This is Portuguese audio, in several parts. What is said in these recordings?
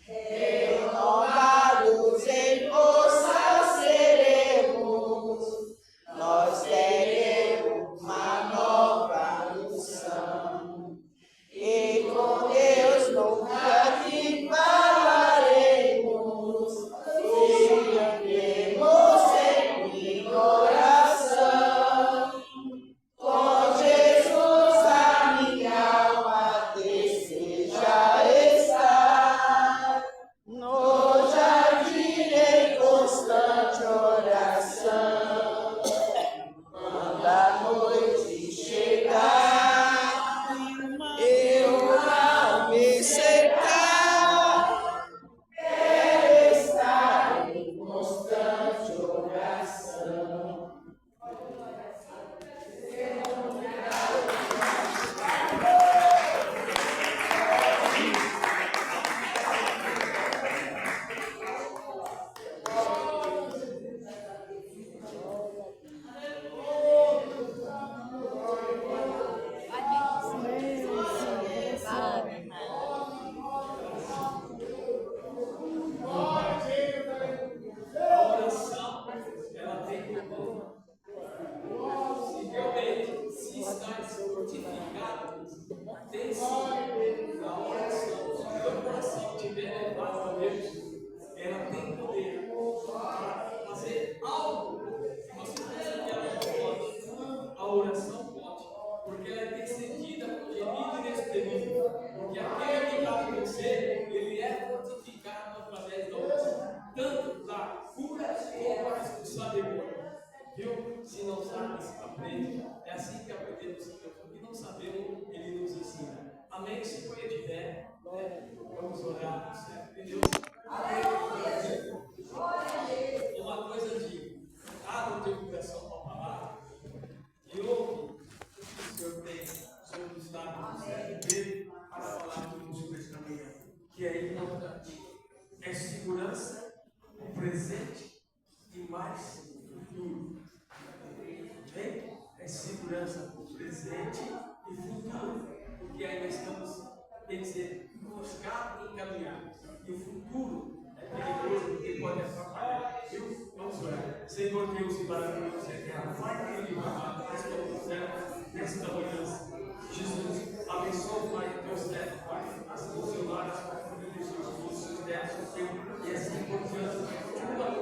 Renovados em força seremos, nós teremos uma nova unção. E com Deus nunca te falaremos, ficaremos sempre em oração. Com Jesus a minha alma deseja estar, no jardim em constante oração. Quando a noite chegar, eu ao me secar, quero estar em constante oração. Ela tem poder. Se realmente se está fortificado desse da oração, se o seu coração estiver elevado a Deus, ela tem poder para fazer algo que você pensa que ela não pode. A oração pode, porque ela é decidida por gemido inexprimível. Porque aquele que está em você, ele é fortificado através da oração, tanto da cura como para expulsar demônio. Viu? Se não sabe, se aprende. É assim que aprendemos. O que não sabemos, ele nos ensina. Amém? Se foi de pé, vamos orar. Entendeu? Uma coisa de abre o teu coração para a palavra e ouve o que o Senhor tem sobre o estado do cérebro dele para falar tudo sobre esta manhã, que é importante. É segurança, o presente e mais o futuro. Bem? É segurança, o presente e futuro. Porque ainda estamos, tem que ser emboscados e encaminhados. E o futuro é perigoso porque pode atrapalhar. Vamos orar. Senhor Deus e maravilhoso eterno, Pai querido, amado, nesta manhã, Jesus, abençoa, Pai, teus netos, Pai, as funcionárias, Pai, os seus netos, e assim por diante,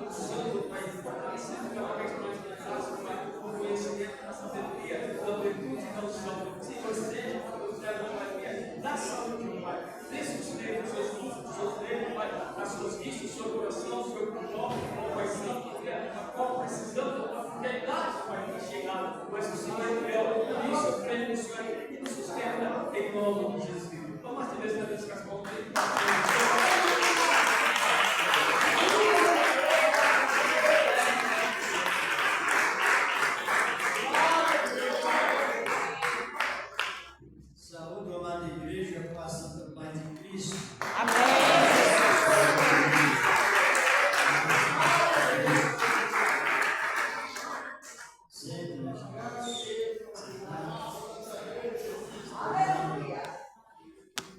usando, Pai, fortalecendo cada vez mais na casa, Pai, o conhecimento da sabedoria, da virtude e da unção. Senhor, esteja com os netos, Pai, dá saúde, Pai, dê sustento aos seus músculos, seus dedos, Pai, as suas vistas, o seu coração, o seu pulmão, Pai Santo, a qual precisamos, porque a idade, Pai, está chegada, mas o Senhor é fiel, por isso eu creio no Senhor e nos sustenta em nome de Jesus. Vamos te ver se as mãos dele. Saúde, amada igreja, com a santa paz de Cristo. Amém. Sempre, meus irmãos.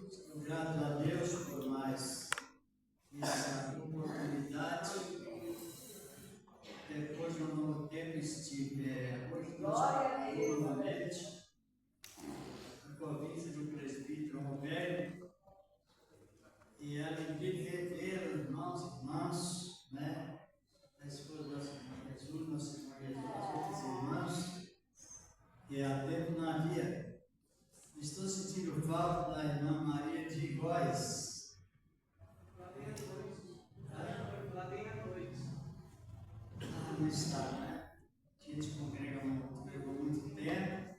Estou grato a Deus por mais essa oportunidade. Depois de um novo tempo estive hoje novamente a convite do presbítero Roberto, e a alegria de rever os irmãos e irmãs, né? A esposa da Senhora Jesus, nossa Senhora Jesus, as outras irmãs, que há tempo não havia. Estou sentindo falta da irmã Maria de Góes. Não está, né? A gente congrega muito tempo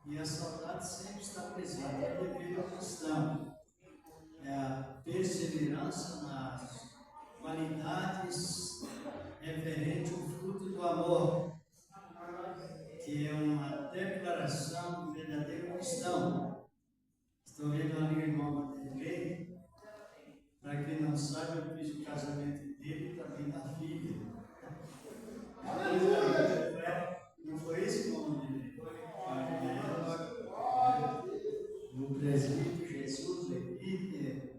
e a saudade sempre está presente. É devido ao cristão. É a perseverança nas qualidades referente ao fruto do amor, que é uma declaração do verdadeiro cristão. Estou vendo ali o irmão Vanderlei. Para quem não sabe, eu fiz o casamento dele e também da filha. Não foi isso, irmão Vanderlei? O presbítero Jesus, o Henrique,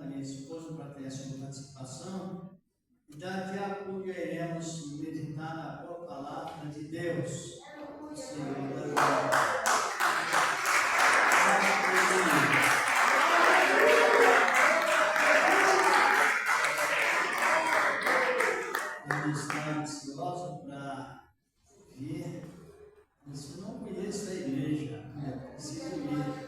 a minha esposa, para ter essa participação. E daqui a pouco iremos meditar na boa palavra de Deus. Senhor da glória. Eu estou ansioso para vir. Mas eu não conheço a igreja. Eu preciso ir.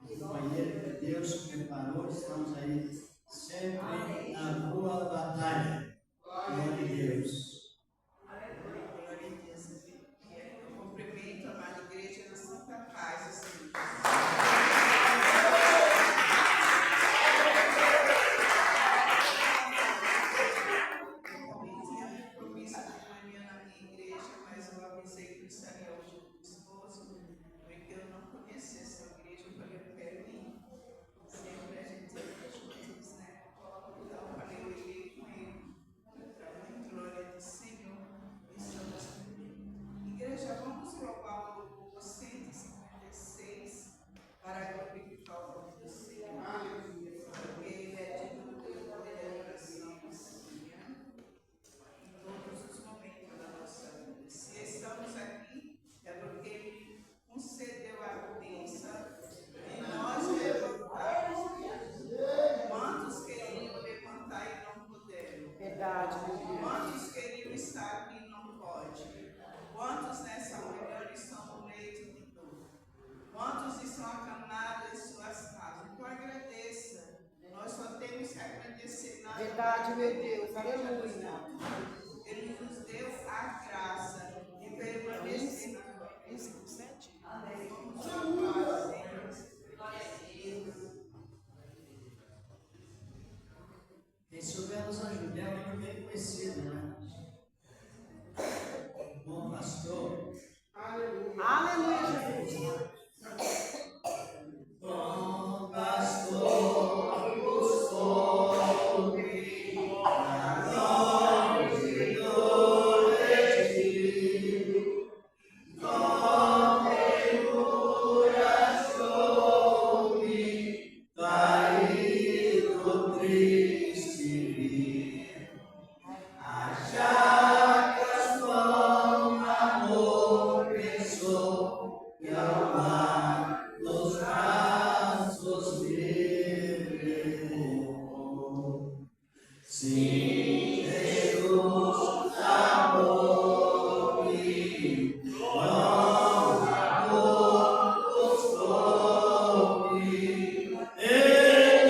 O banheiro que Deus preparou, estamos aí sempre na boa batalha. Glória a Deus. Glória a Deus. Eu cumprimento a amada igreja na santa paz do Senhor. Eu tinha compromisso de manhã na minha igreja, mas eu avisei que eu estaria hoje com o esposo, porque eu não conhecia essa igreja, eu falei, eu quero ir. Sempre a gente anda juntos, né? Então eu falei, eu irei com ele. Para a glória do Senhor, estamos com igreja, vamos louvar o louvor 156 para glorificar o nome do Senhor. Porque ele é digno de louvor e adoração, Senhor, em todos os momentos da nossa vida. Se estamos aqui, é porque ele concedeu a bênção e nós levantamos. Quantos queriam levantar e não puderam? Verdade, meu Deus. Quantos queriam estar aqui e não pode? Quantos nessa manhã estão no leito de dor? Quantos estão acamados em suas casas? Então agradeça. Nós só temos que agradecer nada. Verdade, meu Deus. Aleluia. Ele nos deu a graça de permanecer na sua presença. Vamos louvar, Senhor. Glória a Deus. Quem souber nos ajudar é um nome bem conhecido, né? Bom pastor. Aleluia, Jesus. Bom pastor, buscou-me, na longe do retiro, com ternura achou-me, caído triste vi. As chagas com amor pensou, e ao mar nos braços me levou. Sim, Jesus amou-me, com amor buscou-me, ele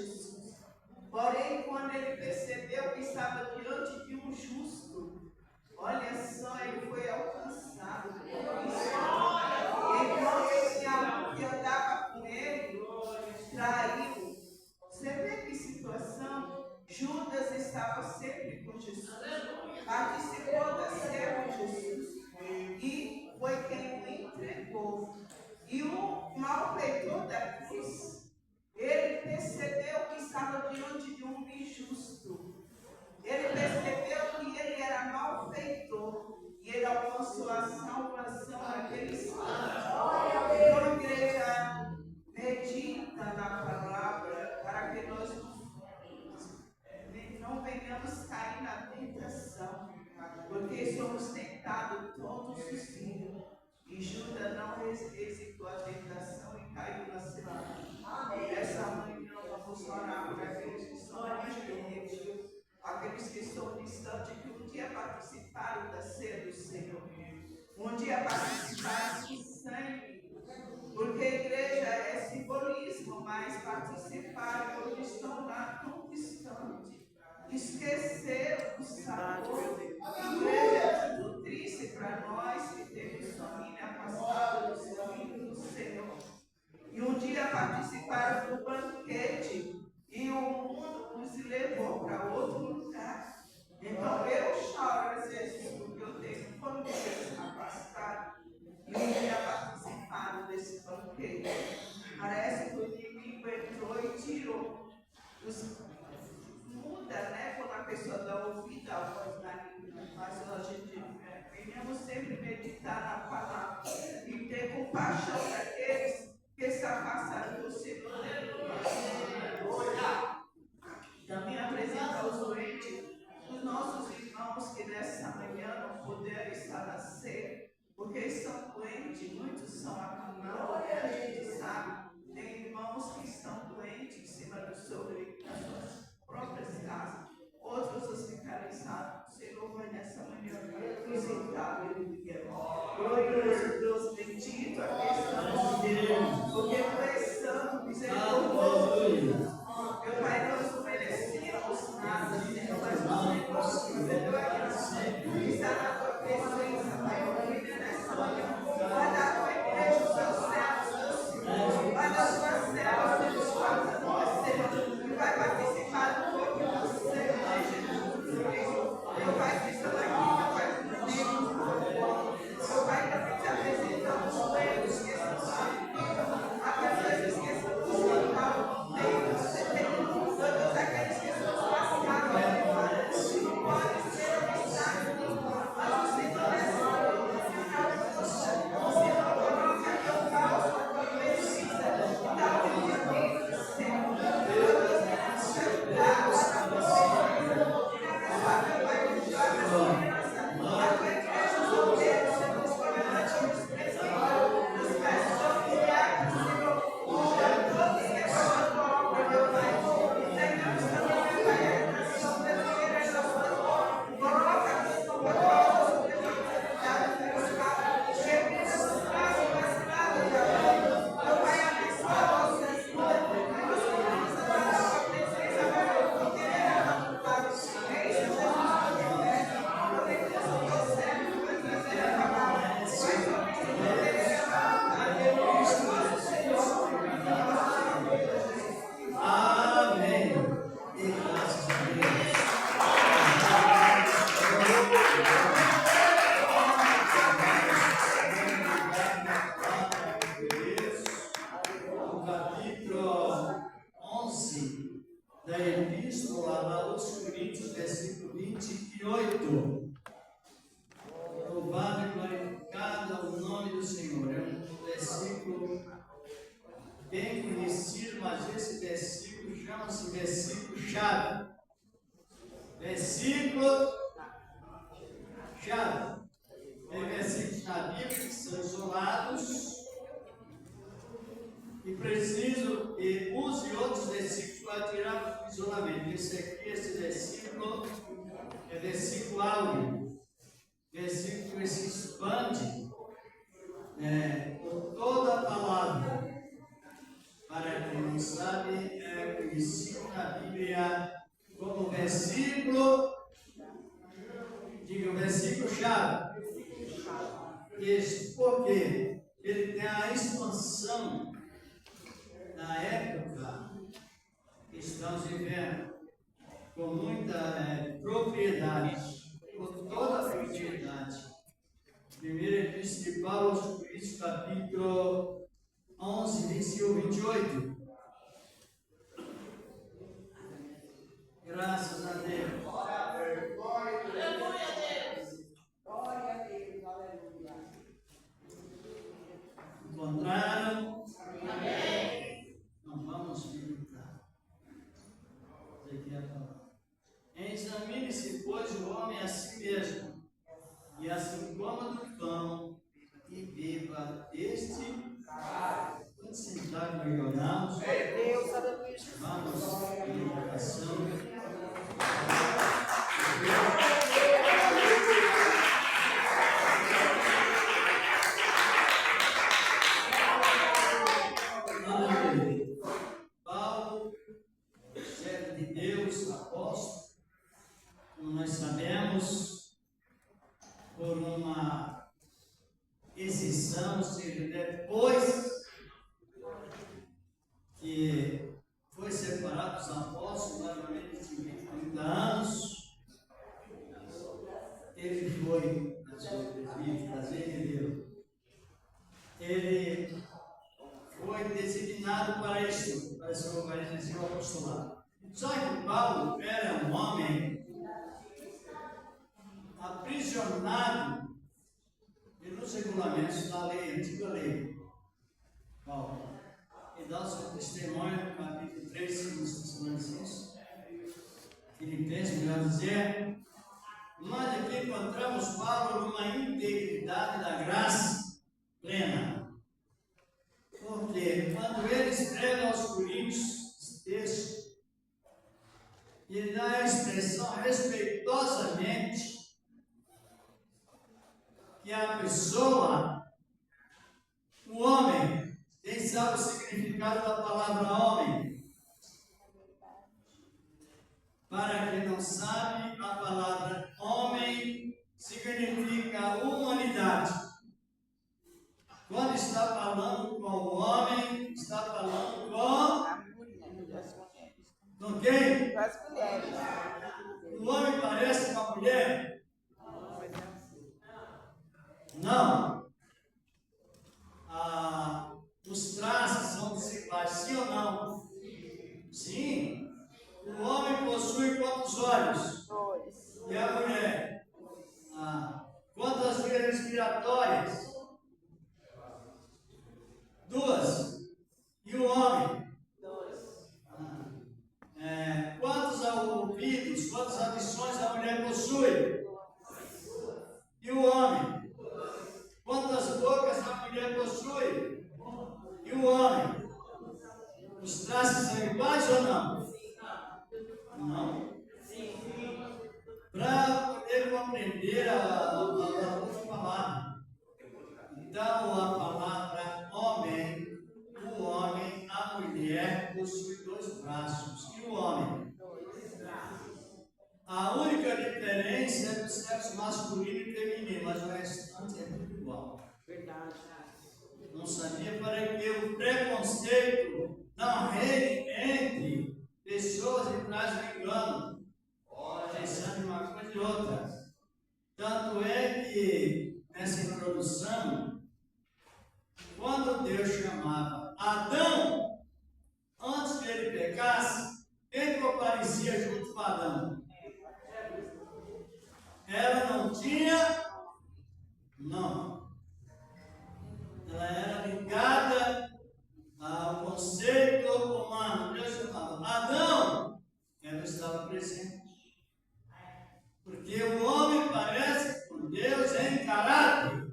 Jesus. Porém, quando ele percebeu que estava diante de um justo, olha só, ele foi alcançado por isso. Então, esse amor que andava com ele traiu. Você vê que situação? Judas estava sempre com Jesus, participou da ceia com Jesus e foi quem o entregou. E o malfeitor da cruz, ele percebeu que estava diante de um injusto. Ele percebeu que ele era malfeitor e ele alcançou a salvação naquele instante. Então, igreja, medita na palavra para que nós não venhamos cair na tentação, porque somos tentados todos os dias. E Judas não resistiu à tentação e caiu na cilada. Essa manhã vamos orar por aqueles que estão longe do Deus, aqueles que estão distantes, que um dia participaram da ceia do Senhor, um dia participaram do sangue, porque a igreja é simbolismo, mas participaram hoje estão lá tão distantes. Esqueceram do sabor. A igreja é muito triste para nós que temos família afastada dos caminhos do Senhor. E um dia participaram do banquete e o mundo nos levou para outro lugar. Então eu choro às vezes porque eu tenho famílias afastadas e um dia participaram desse banquete. Parece que o inimigo entrou e tirou os. Muda, né? Quando a pessoa dá ouvido à voz da língua, mas a gente venhamos sempre meditar na palavra e ter compaixão daqueles que se afastaram do Senhor. Também apresentar os doentes, os nossos irmãos que nessa manhã não puderam estar na ceia, porque estão doentes, muitos são acamados, a gente sabe, tem irmãos que estão doentes em cima do seu leito, das suas próprias casas, outros hospitalizados. O Senhor vai nessa manhã visitar, aleluia. Glorioso Deus, bendito aqui estamos, porque tu és santo, misericordioso. Meu Pai, nós não merecemos nada, Senhor, mas nós temos está na tua presença, Pai, eu nessa manhã. Vai dar a tua igreja, os teus servos, Senhor. Vai dar as tuas servas, Deus, guarda nós, Senhor. E vai participar do corpo do Senhor, Jesus Cristo. Meu Pai, que estão aqui, meu Pai, comigo, meu Pai, também te apresentamos os leitos que estão aqui, aqueles que estão no hospital, todos aqueles que estão passados, não podem ser obstáculos, mas o Senhor é Senhor, o Senhor coloca teu caos, a tua precisa, e dá o dia dentro do Senhor. Deus queremos te ajudar, a você, e na casa do Pai, que joga as crianças, a tua igreja, os obreiros, os governantes, os presbíteros, os pastores, Senhor, todos que estão na tua obra, meu Pai. Tenhamos também, meu Pai, a nação brasileira, essa sua coloca a questão da causa, sobre a autoridade, Deus, Pai, chegando nos braços vacinados de amor. Meu Pai, abençoa nossas vidas, nós queremos adorar a tua presença, Pai, não queremos apontar. É isso, Jesus, que eu peço. Eu bendizo o teu servo, vai trazer a palavra, vai somente poder amar. Aleluia, nosso Senhor, Amém. E graças a Deus. O capítulo 11 da Epístola aos Coríntios, versículo 28. Louvado e glorificado o nome do Senhor. É um versículo bem conhecido, mas esse versículo chama-se versículo-chave. Versículo-chave. Tem versículos na Bíblia que são isolados e preciso e use outros versículos para tirar o isolamento. Esse versículo é versículo áureo, versículo que se expande por toda a palavra. Para quem não sabe, é conhecido na Bíblia como versículo, diga o versículo-chave. Isso, porque ele tem a expansão da época que estamos vivendo, com muita propriedade, com toda a propriedade. Primeira Epístola de Paulo aos Coríntios, capítulo 11, versículo 28. Graças a Deus. Encontraram? Amém. Não vamos meditar. Aqui é a palavra. Examine-se, pois, o homem a si mesmo, e assim coma do pão e beba deste cálice. Quando sentar e orarmos, Deus, aleluia. vamos em oração. Paulo, servo de Deus, apóstolo, como nós sabemos, por uma exceção, ou seja, depois que foi separado dos apóstolos, mais ou menos de 30 anos, ele foi, na sua presbítero, prazer de Deus, ele foi designado para isso, para se organizar o apostolado. Só que Paulo era um homem aprisionado pelos regulamentos da lei, antiga lei. Paulo. E dá o seu testemunho no capítulo 3, 2 Tessalonicenses, Filipenses, melhor dizer. Nós aqui encontramos Paulo numa integridade da graça plena. Porque quando ele escreve aos Coríntios esse texto, ele dá a expressão respeitosamente que a pessoa, o homem, quem sabe o significado da palavra homem? Para quem não sabe, a palavra homem significa humanidade. Quando está falando com o homem, está falando com quem? Com as mulheres. O homem parece uma mulher? Não. Os traços são desiguais, sim ou não? Sim. O homem possui quantos olhos? 2. E a mulher? Quantas vias respiratórias? 2. E o homem? 2. Quantos ouvidos, quantas audições a mulher possui? E o homem? Quantas bocas a mulher possui? E o homem? Os traços são iguais ou não? Não. Para poder compreender a outra palavra. Então, a palavra homem, o homem, a mulher possui 2 braços. E o homem? A única diferença é do sexo masculino e feminino, mas o restante é tudo igual. Verdade. Não sabia para que o preconceito não reine entre pessoas e traz o engano, pensando em uma coisa e outra. Tanto é que nessa introdução, quando Deus chamava Adão, antes que ele pecasse, quem comparecia junto com Adão? Ela não tinha? Não. Ela era ligada ao conceito humano. Deus chamava Adão, ela estava presente. Porque o homem parece com Deus em caráter.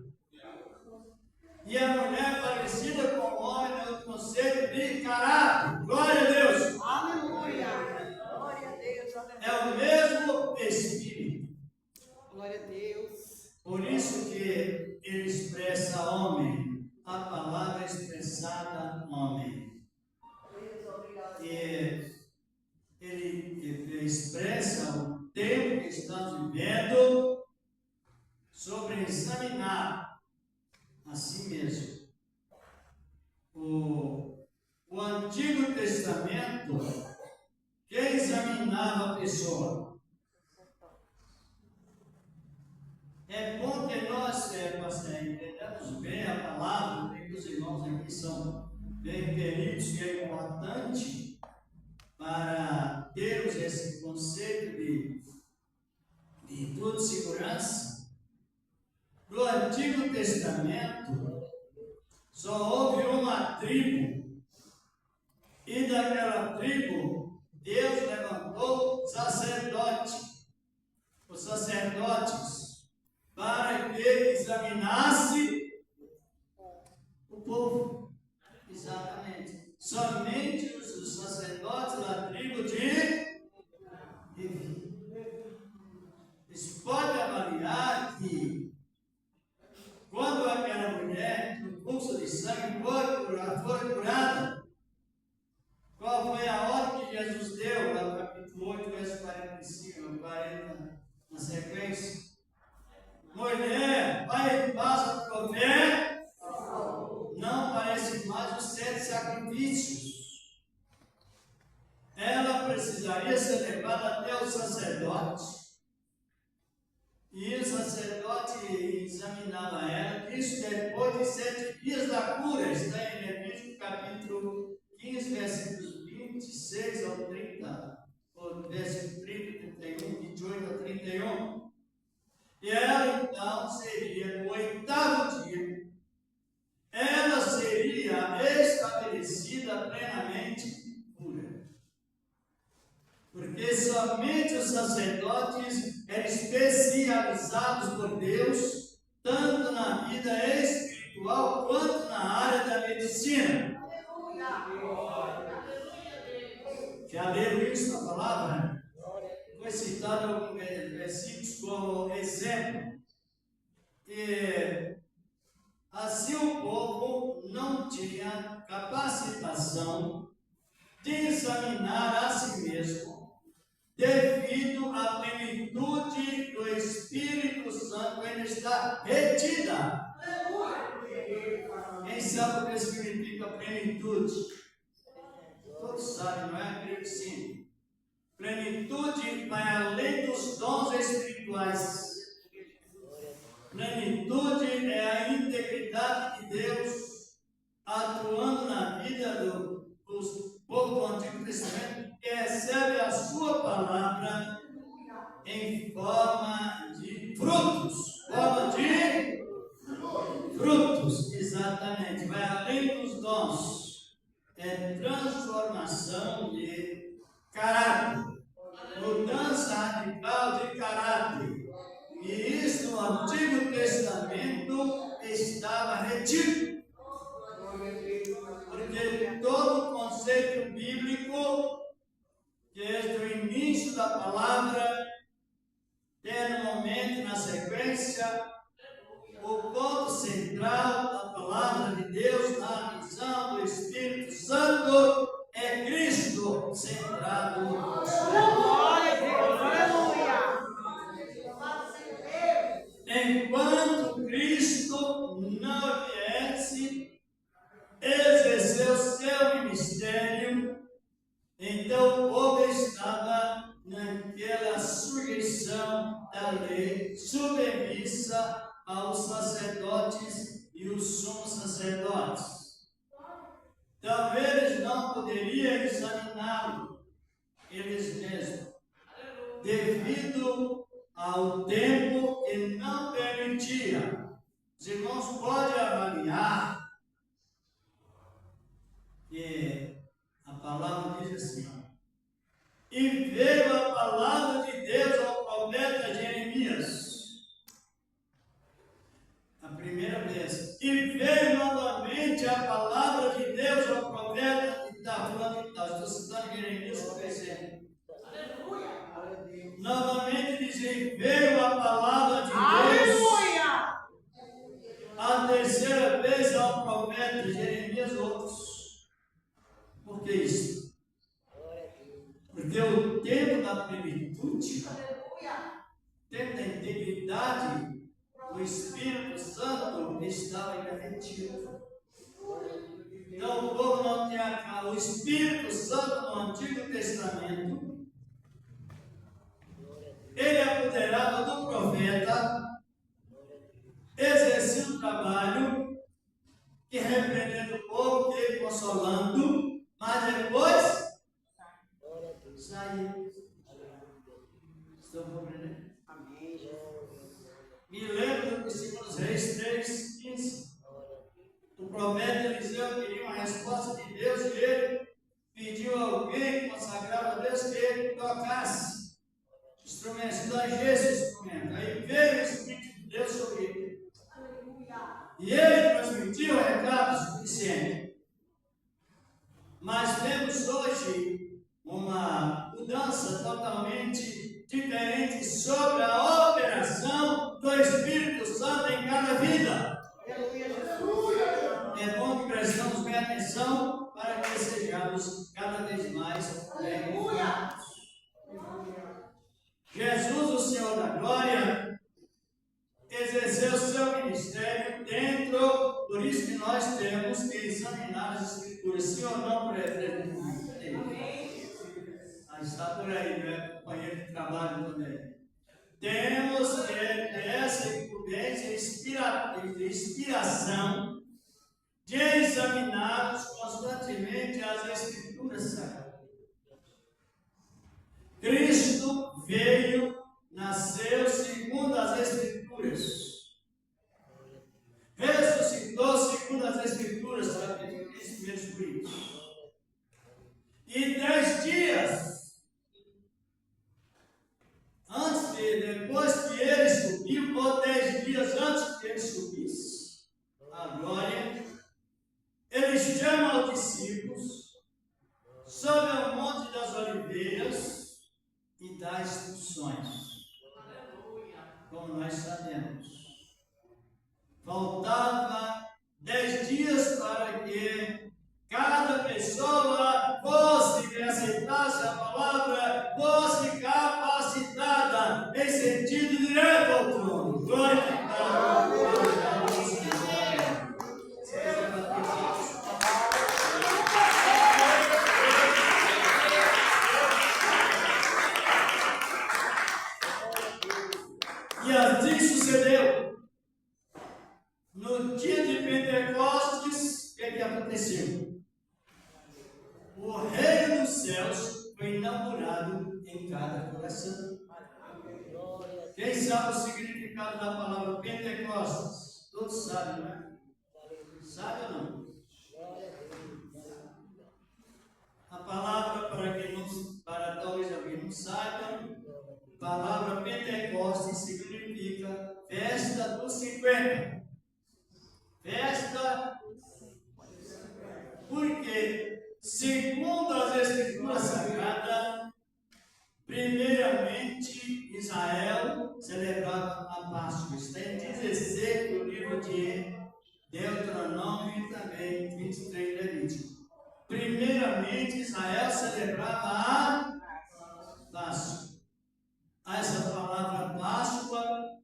E a mulher parecida com o homem no conceito de caráter. Glória a Deus. Aleluia. Glória a Deus. É o mesmo Espírito. Glória a Deus. Por isso que ele expressa homem. A palavra expressada homem. expressa o tempo que estamos vivendo sobre examinar a si mesmo. O Antigo Testamento, quem examinava a pessoa? É bom que nós entendamos bem a palavra, que os irmãos aqui são bem peritos, que é importante para termos esse conceito de tudo segurança. No Antigo Testamento, só houve uma tribo, e daquela tribo, Deus levantou os sacerdotes, para que examinasse o povo. Exatamente. Somente os sacerdotes da tribo de Levi. Eles podem avaliar que quando aquela mulher, no fluxo de sangue, foi curada, qual foi a ordem que Jesus deu? No capítulo 8, verso 45, 40, na sequência. Mulher, vai em paz a tua fé, não parece mais os 7 sacrifícios. Ela precisaria ser levada até o sacerdote. E o sacerdote examinava ela, isso depois de 7 dias da cura. Está em Levítico capítulo 15, versículos 26 ao 30, ou versículo 30, 31, 28 a 31. E ela então seria, no 8º dia, ela seria estabelecida plenamente pura. Porque somente os sacerdotes eram especializados por Deus, tanto na vida espiritual quanto na área da medicina. Já leram isso na palavra? Foi citado alguns versículos como exemplo. E assim o povo não tinha capacitação de examinar a si mesmo, devido à plenitude do Espírito Santo ainda está retida. Quem sabe o que significa plenitude? Todos sabem, não é? Creio que sim. Plenitude vai além dos dons espirituais. Plenitude é a integridade de Deus atuando na vida dos povo do Antigo Testamento, que recebe a sua palavra em forma de frutos. Frutos, exatamente. Vai além dos dons. É transformação de caráter. Mudança radical de caráter. E isso no Antigo Testamento estava retido. Porque todo o conceito bíblico, desde o início da palavra, até no momento, na sequência, o ponto central da palavra de Deus, na visão do Espírito Santo, é Cristo centrado. Glória a Deus, aleluia. Enquanto Cristo não viesse exercer o seu ministério, então o povo estava naquela sujeição da lei, submissa aos sacerdotes e os sumos sacerdotes. Talvez eles não poderiam examiná-lo eles mesmos, devido ao tempo que não permitia. Os irmãos podem avaliar que a palavra diz assim: e veio a palavra de Deus ao profeta Jeremias, a primeira vez, e veio novamente a palavra de Deus ao profeta, estou citando Jeremias por exemplo. Novamente dizem, veio a palavra de Deus. Aleluia! A terceira vez ao profeta Jeremias outros. Por que isso? Porque o tempo tendo a plenitude, tendo a integridade, o Espírito Santo estava garantido. Então o povo não tinha o Espírito Santo no Antigo Testamento. Ele apoderava do profeta, exercia o trabalho, que repreendendo o povo, que ele consolando, mas depois saiu. Estão compreendendo? Me lembro do 2 Reis 3:15. O profeta Eliseu queria uma resposta de Deus e ele pediu a alguém consagrado a Deus que ele tocasse instrumentos, ungesse o instrumento. Aí veio o Espírito de Deus sobre ele. E ele transmitiu o recado suficiente. Mas vemos hoje uma mudança totalmente diferente sobre a operação do Espírito Santo em cada vida. É bom que prestamos bem atenção para que sejamos cada vez mais bem informados. Jesus, o Senhor da Glória, exerceu o seu ministério dentro, por isso que nós temos que examinar as Escrituras, sim ou não, por exemplo. Está por aí, né? Companheiro de trabalho também. Temos essa incumbência de inspiração de examinarmos constantemente as Escrituras Sagradas. Cristo veio, nasceu segundo as Escrituras. Ressuscitou segundo as Escrituras, sabe? Cristo mesmo. E 10 dias depois que ele subiu, ou 10 dias antes que ele subisse a glória, ele chama os discípulos sobre o Monte das Oliveiras e dá instruções. Como nós sabemos, faltava 10 dias para que cada pessoa fosse que aceitasse a palavra, fosse capacitada em sentido direto ao trono. Glória a Deus. E assim sucedeu. No dia de Pentecostes, o que aconteceu? O reino dos céus foi inaugurado em cada coração. Quem sabe o significado da palavra Pentecostes? Todos sabem, não é? Sabe ou não? A palavra, para talvez alguém não saiba, a palavra Pentecostes significa festa dos 50. Festa, porque, segundo as Escrituras Sagradas, primeiramente Israel celebrava a Páscoa. Está em 16 do livro de Deuteronômio e também 23 Levítico. Primeiramente Israel celebrava a Páscoa. Essa palavra Páscoa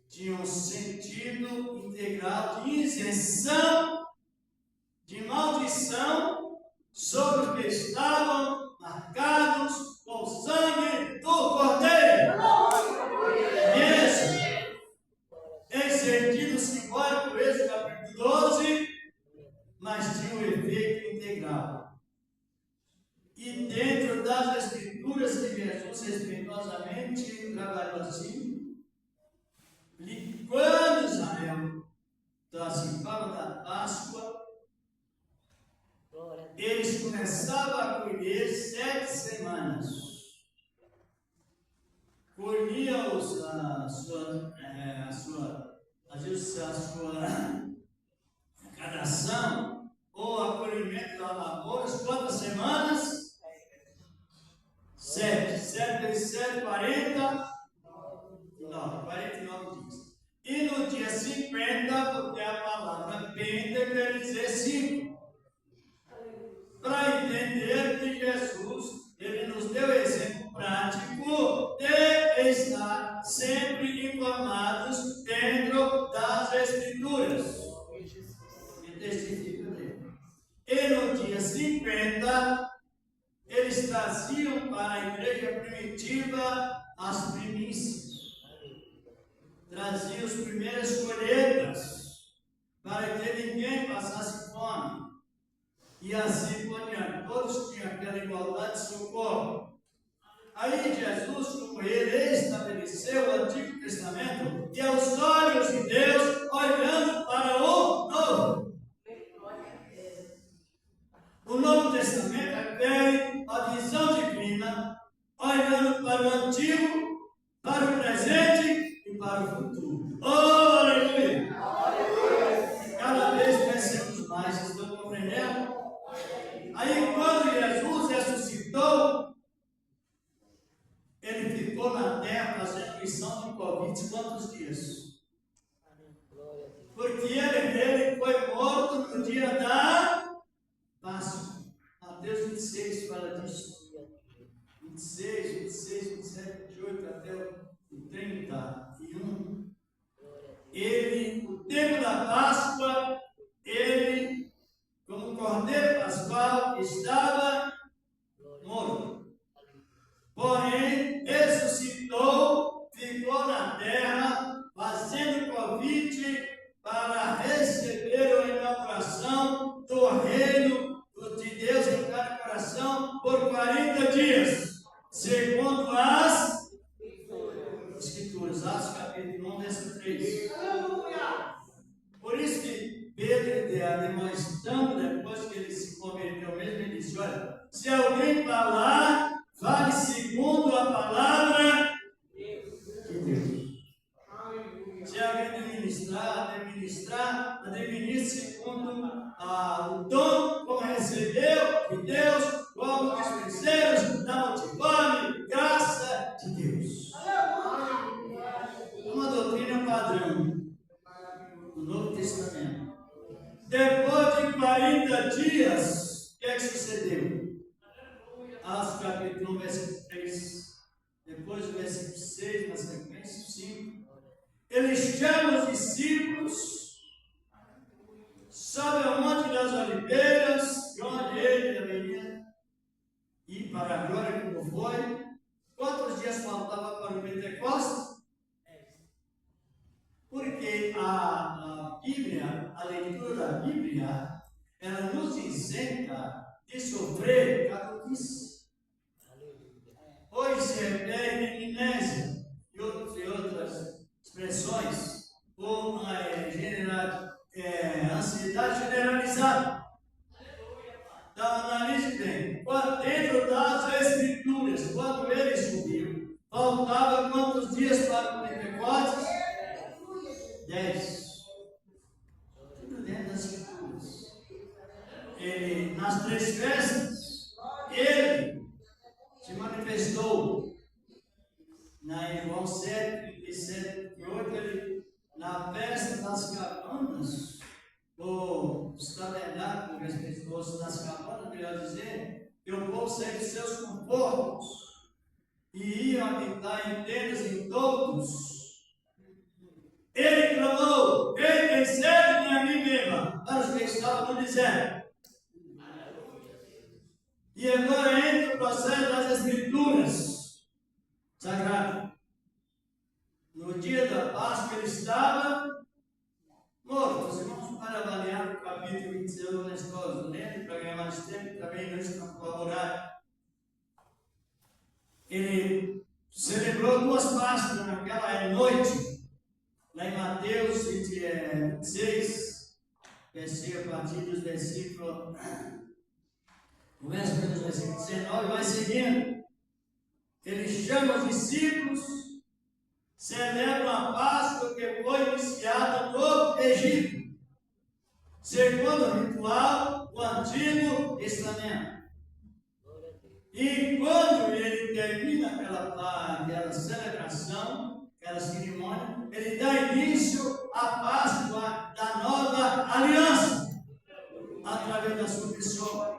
tinha um sentido integral de isenção, de maldição sobre os que estavam marcados com o sangue do Cordeiro. Isso, em sentido simbólico, esse capítulo 12, mas tinha um efeito integral. E dentro das Escrituras que Jesus respeitosamente trabalhou assim, quando Israel participava da Páscoa, eles começavam a colher 7 semanas. Colhiam a sua arrecadação ou acolhimento das lavouras, quantas semanas? 7. 7 vezes 7, 49 dias. E no dia 50, porque a palavra penta quer dizer 5. Para entender que Jesus, ele nos deu exemplo prático dia 50, eles traziam para a igreja primitiva as primícias. Traziam as primeiras colheitas, para que ninguém passasse fome. E assim por diante. Todos tinham aquela igualdade de socorro. Aí Jesus, como ele estabeleceu o Antigo Testamento, e aos olhos de Deus, olhando para o Novo. O Novo Testamento refere a visão divina, olhando para o Antigo, para o presente e para o futuro. Oh, aleluia! Cada vez crescemos mais, estão compreendendo? Aí, quando Jesus ressuscitou, ele ficou na terra fazendo missão de Covid quantos dias? Porque ele foi morto no dia da Páscoa. Mateus 26 fala disso. 26, 26, 27, 28 até o 31. Ele, o tempo da Páscoa, ele, como cordeiro pascual, estava morto. Porém, ressuscitou, ficou na terra, fazendo convite para receber a inauguração do reino de Deus em cada coração por 40 dias, segundo as Escrituras. Atos capítulo 1, verso 3. Por isso que Pedro, demonstrando depois que ele se converteu mesmo, ele disse: olha, se alguém falar, fale segundo a palavra de Deus. Se alguém administrar, administre segundo o dom como recebeu de Deus, como os terceiros, na multiforme graça de Deus. Uma doutrina padrão do Novo Testamento. Depois de 40 dias, o que é que sucedeu? Atos capítulo 1, versículo 3, depois do versículo 6, na sequência, 5. Ele chama os discípulos, sobe ao Monte das Oliveiras, onde ele deveria ir para a glória como foi. Quantos dias faltavam para o Pentecostes? Porque a Bíblia, a leitura da Bíblia, ela nos isenta de sofrer caduquice. Hoje se refere em amnésia e outras expressões, ou ansiedade generalizada. Então, analise bem. Dentro das Escrituras, quando ele subiu, faltava quantos dias para o Pentecostes? 10. Tudo dentro das Escrituras. Ele, nas 3 festas, ele se manifestou na João 7, 37, 38, ele, na festa das cabanas, os tabernáculos respeitosos das cabanas, melhor dizer, que o povo saiu de seus confortos e iam habitar em tendas em todos. Ele clamou: quem tem sede de mim beba, para os que estavam no deserto. E agora entra o processo das Escrituras Sagradas. No dia da Páscoa ele estava morto. Os irmãos, para avaliar o capítulo 26 do Nestor, lembra para ganhar mais tempo, também não está colaborado. Ele celebrou 2 Páscoas naquela noite, lá em Mateus 26, a partir dos versículos. Começa pelos versículos 19 e vai seguindo. Ele chama os discípulos, celebra a Páscoa que foi iniciada no Egito, segundo o ritual do Antigo Testamento. E quando ele termina aquela celebração, aquela cerimônia, ele dá início à Páscoa da nova aliança, através da sua pessoa.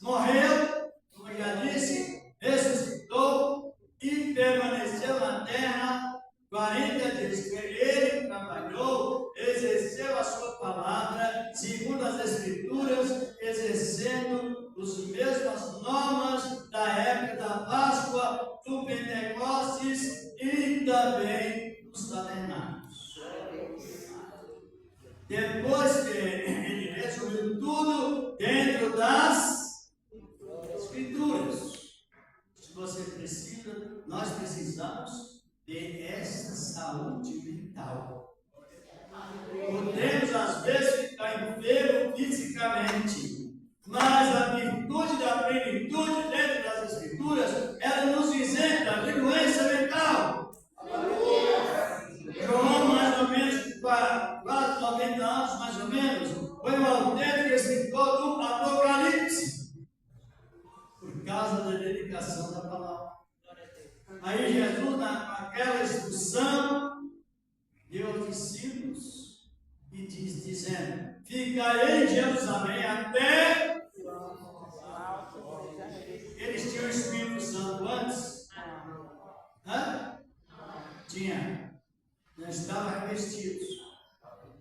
Morreu, como eu já disse, ressuscitou e permaneceu na terra 40 dias. Ele trabalhou, exerceu a sua palavra, segundo as Escrituras, exercendo do Pentecostes e também dos tabernáculos. Depois que ele resumiu tudo dentro das Escrituras. Se você precisa, nós precisamos ter essa saúde mental. Podemos às vezes ficar enfermo fisicamente, mas a virtude da plenitude dentro das Escrituras, ela nos isenta de doença mental. João, mais ou menos, quase 90 anos, mais ou menos, foi o autêntico escritor do Apocalipse, por causa da dedicação da palavra. Aí Jesus, naquela instrução, deu aos discípulos e dizendo: ficarei em Jerusalém até. Eles tinham o Espírito Santo antes? Hã? Tinha. Não estavam revestidos.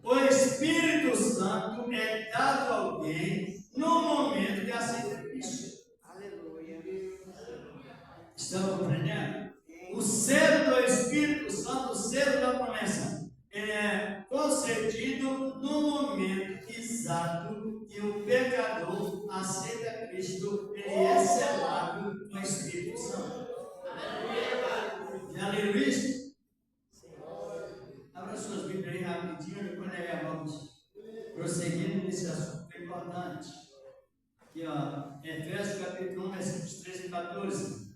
O Espírito Santo é dado a alguém no momento que aceita Cristo. Aleluia. Estão compreendendo? O selo do Espírito Santo, o selo da promessa, ele é concedido no momento exato que o pecador aceita Cristo, ele é selado com o Espírito Santo. Já leram isso? Abra suas Bíblias aí rapidinho, depois nós vamos prosseguindo nesse assunto importante. Aqui, ó, Efésios capítulo 1, versículos 13 e 14.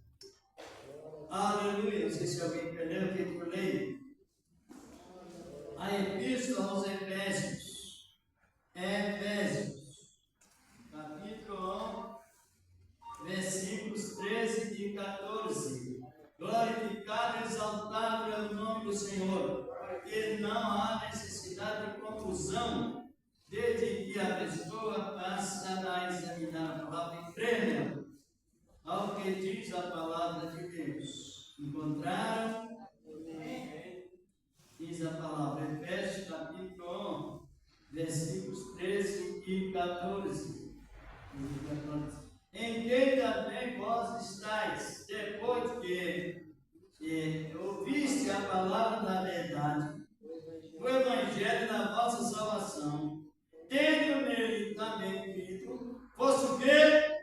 Aleluia. Não sei se alguém entendeu o que eu leio. A Epístola aos Efésios. Efésios, capítulo 1, versículos 13 e 14. Glorificado e exaltado é o nome do Senhor. E não há necessidade de confusão, desde que a pessoa passa a examinar a palavra e crê ao que diz a palavra de Deus. Encontraram? Diz a palavra, Efésios capítulo 1, versículos 13 e 14. Em quem também vós estáis, depois que ouviste a palavra da verdade, o evangelho da vossa salvação, tendo nele também crido, fosse o quê?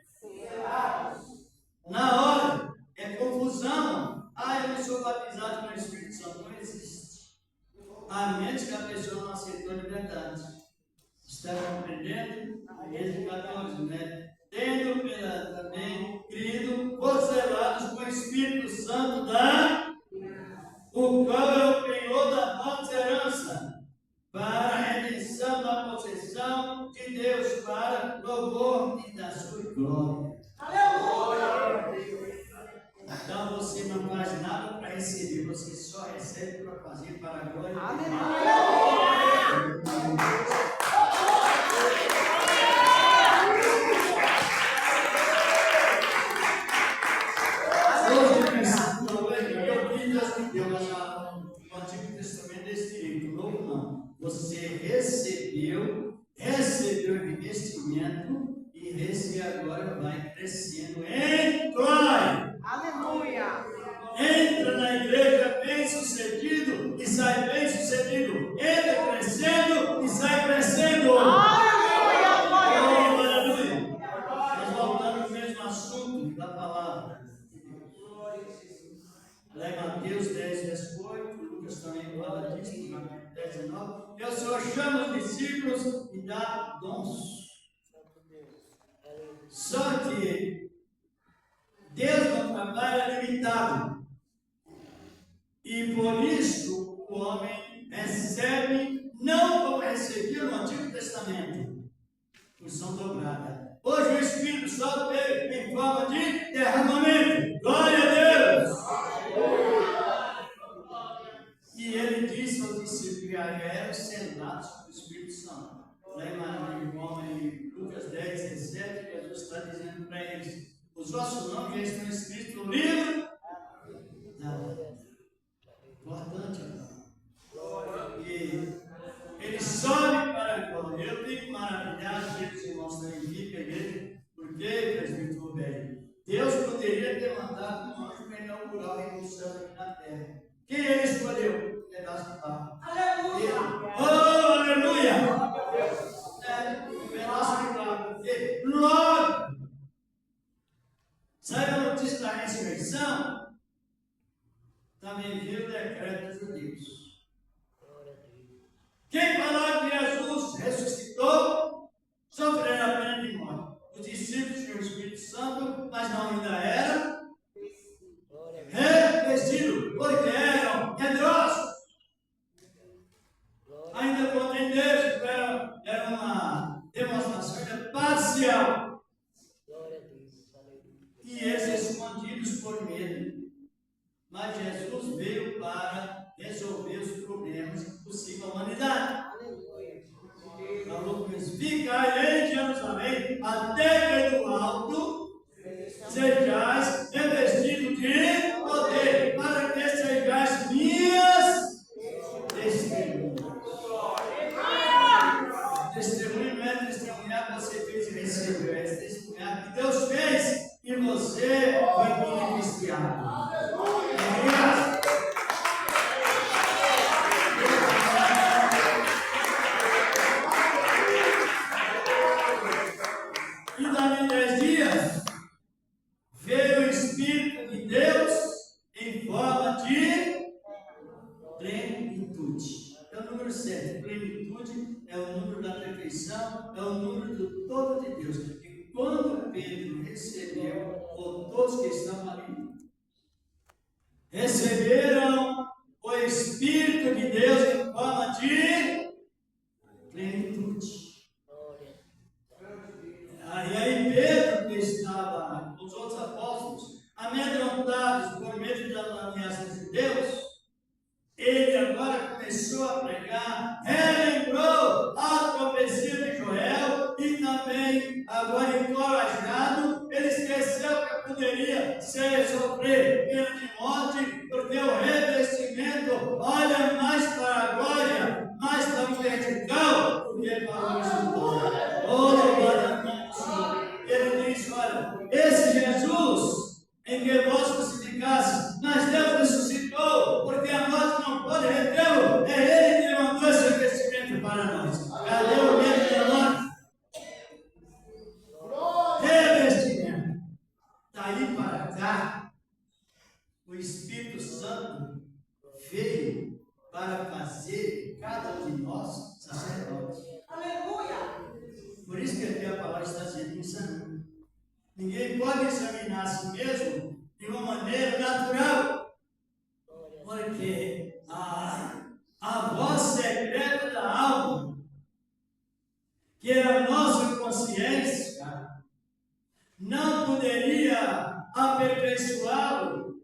Na hora, é confusão. Eu não sou batizado com o Espírito Santo, não existe. A menos que a pessoa não aceitou de verdade. Está compreendendo? Esse 14, né? Tendo também crido, conservados com o Espírito Santo o qual é o penhor da nossa herança, para a redenção da possessão de Deus, para louvor e da sua glória. Então você não faz nada para receber, você só recebe para fazer para a glória de Deus. O Antigo Testamento desse jeito, novo não. Você recebeu revestimento e esse agora vai crescendo em glória. Aleluia. Entra na igreja bem sucedido e sai bem sucedido. Entra crescendo e sai crescendo. Aleluia. Aleluia. Nós voltamos ao mesmo assunto da palavra. Lá em Mateus 10, verso 8, Lucas também fala disso, Mateus 10, 19. E o Senhor chama os discípulos e dá dons. Só que Deus não trabalha limitado. E por isso o homem recebe, não como recebia no Antigo Testamento, porção dobrada. Hoje o Espírito Santo veio em forma de derramamento. Glória a Deus! E ele disse aos discípulos que eram selados pelo Espírito Santo. Lá em Lucas 10, 17, Jesus está dizendo para eles: os vossos nomes já estão escritos no livro da vida. Importante, irmão. E ele sobe para a glória. Eu fico maravilhado que os irmãos também ficam a igreja, porque, presbítero bem, Deus poderia ter mandado um anjo para ele Quem ele escolheu? Um pedaço de pau. Aleluia. Oh, aleluia! Um pedaço de pau. Logo, saiu a notícia da ressurreição, também viu o decreto dos judeus. Quem falava que Jesus ressuscitou, sofrendo a pena de morte. Os discípulos tinham o Espírito Santo, mas não ainda era revestido, porque eram medrosos. Ainda compreenderam que era uma demonstração parcial. E eles escondidos por medo. Mas Jesus veio para resolver os problemas possíveis à humanidade. Falou com eles: ficai em Jerusalém até que do alto sejais revestidos de poder, para que sejais minhas testemunhas. Testemunho não é testemunhar que você fez e recebeu, é testemunhar que Deus fez e você foi beneficiado. E dali 10 dias veio o Espírito de Deus em forma de plenitude. É o número 7. Plenitude é o número da perfeição, é o número do todo de Deus. E quando Pedro recebeu, ou todos que estão ali, receberam o Espírito de Deus em forma de plenitude. E aí Pedro, que estava com os outros apóstolos, amedrontados por medo da ameaça dos judeus, ele agora começou a pregar, relembrou a profecia de Joel e também, agora encorajado, ele esqueceu que poderia sofrer pena de morte, porque o revestimento olha mais para a glória, mais para o vertical, do que para o horizontal. Ele diz: olha, esse Jesus em que vós crucificasse, mas Deus ressuscitou, porque a morte não pode retê-lo. É Ele que mandou esse revestimento para nós. Cadê o medo da morte? Revestimento. Daí para cá, o Espírito Santo veio para fazer cada um de nós sacerdote. Aleluia. Por isso que aqui a palavra está dizendo: exame. Ninguém pode examinar a si mesmo de uma maneira natural, porque a voz secreta da alma, que é a nossa consciência, não poderia aperfeiçoá-lo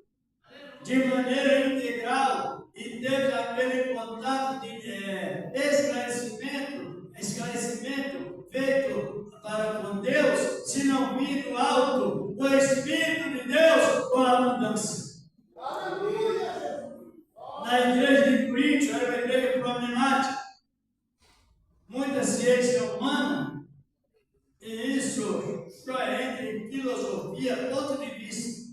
de maneira integral e ter aquele contato de esclarecimento feito para com Deus, se não vir do alto, do Espírito de Deus, com a abundância. Na igreja de Corinto, era uma igreja problemática, muita ciência humana, e isso só entre filosofia, ponto de vista.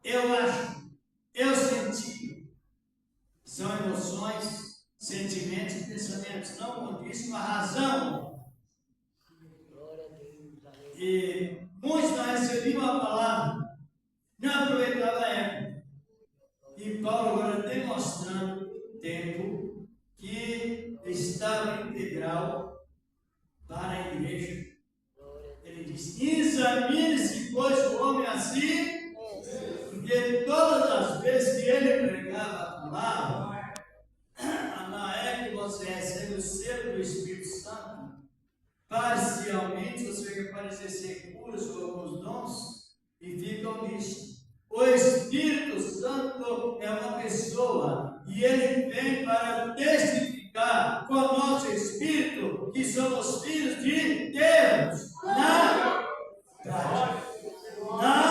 Eu acho, eu senti, são emoções, sentimentos e pensamentos, não condiz com a razão. E muitos não recebiam a palavra, não aproveitavam a época. E Paulo agora demonstrando o tempo que estava integral para a igreja. Ele diz: examine-se, pois, o homem assim, porque todas as vezes que ele pregava a palavra, na época que você recebe o selo do Espírito Santo, parcialmente você vai parecer ser puros com alguns dons e fica omisso. O Espírito Santo é uma pessoa e ele vem para testificar com o nosso Espírito que somos filhos de Deus.